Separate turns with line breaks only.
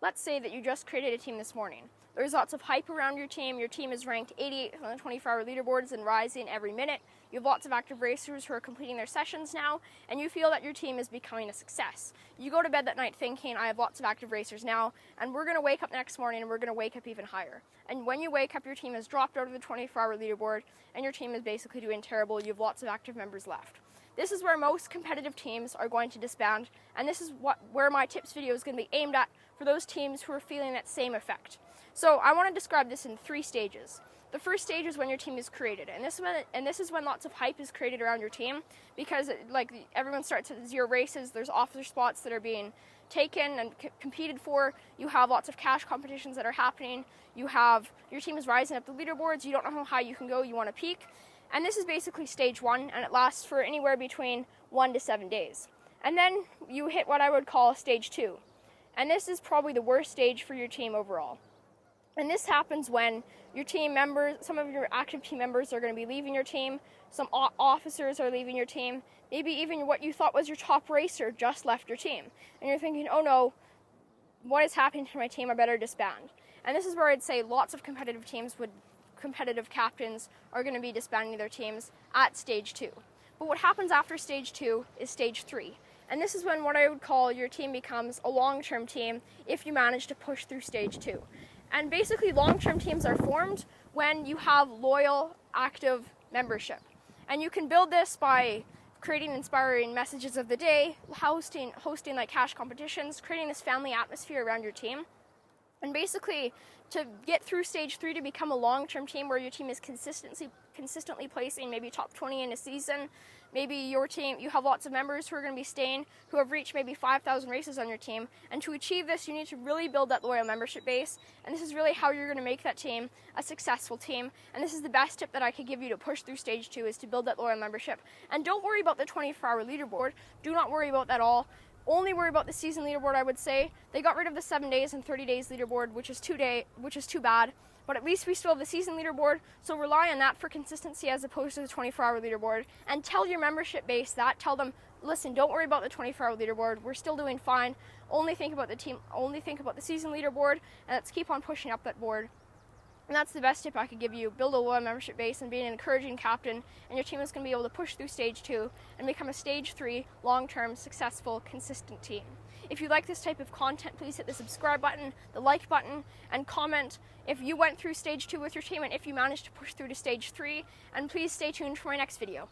let's say that you just created a team this morning. There's lots of hype around your team is ranked 88th on the 24-hour leaderboards and rising every minute. You have lots of active racers who are completing their sessions now, and you feel that your team is becoming a success. You go to bed that night thinking, I have lots of active racers now, and we're going to wake up next morning and we're going to wake up even higher. And when you wake up, your team has dropped out of the 24-hour leaderboard, and your team is basically doing terrible. You have lots of active members left. This is where most competitive teams are going to disband, and this is where my tips video is going to be aimed at for those teams who are feeling that same effect. So I want to describe this in 3 stages. The first stage is when your team is created, and this is when lots of hype is created around your team, because everyone starts at 0 races. There's officer spots that are being taken and competed for. You have lots of cash competitions that are happening. Your team is rising up the leaderboards. You don't know how high you can go. You want to peak. And this is basically stage 1, and it lasts for anywhere between 1 to 7 days. And then you hit what I would call stage 2. And this is probably the worst stage for your team overall. And this happens when your team members, some of your active team members are going to be leaving your team, some officers are leaving your team, maybe even what you thought was your top racer just left your team. And you're thinking, oh no, what is happening to my team? I better disband. And this is where I'd say lots of competitive captains are going to be disbanding their teams at stage 2. But what happens after stage 2 is stage 3. And this is when what I would call your team becomes a long-term team if you manage to push through stage 2. And basically long-term teams are formed when you have loyal, active membership. And you can build this by creating inspiring messages of the day, hosting like cash competitions, creating this family atmosphere around your team. And basically, to get through stage 3 to become a long-term team where your team is consistently placing maybe top 20 in a season, maybe your team, you have lots of members who are going to be staying, who have reached maybe 5,000 races on your team. And to achieve this, you need to really build that loyal membership base. And this is really how you're going to make that team a successful team. And this is the best tip that I could give you to push through stage 2, is to build that loyal membership. And don't worry about the 24-hour leaderboard. Do not worry about that at all. Only worry about the season leaderboard, I would say. They got rid of the 7 days and 30 days leaderboard, which is too bad. But at least we still have the season leaderboard, so rely on that for consistency as opposed to the 24-hour leaderboard. And tell your membership base that. Tell them, listen, don't worry about the 24-hour leaderboard. We're still doing fine. Only think about the team. Only think about the season leaderboard, and let's keep on pushing up that board. And that's the best tip I could give you. Build a loyal membership base and be an encouraging captain, and your team is going to be able to push through stage 2 and become a stage 3 long-term, successful, consistent team. If you like this type of content, please hit the subscribe button, the like button, and comment if you went through stage 2 with your team and if you managed to push through to stage 3. And please stay tuned for my next video.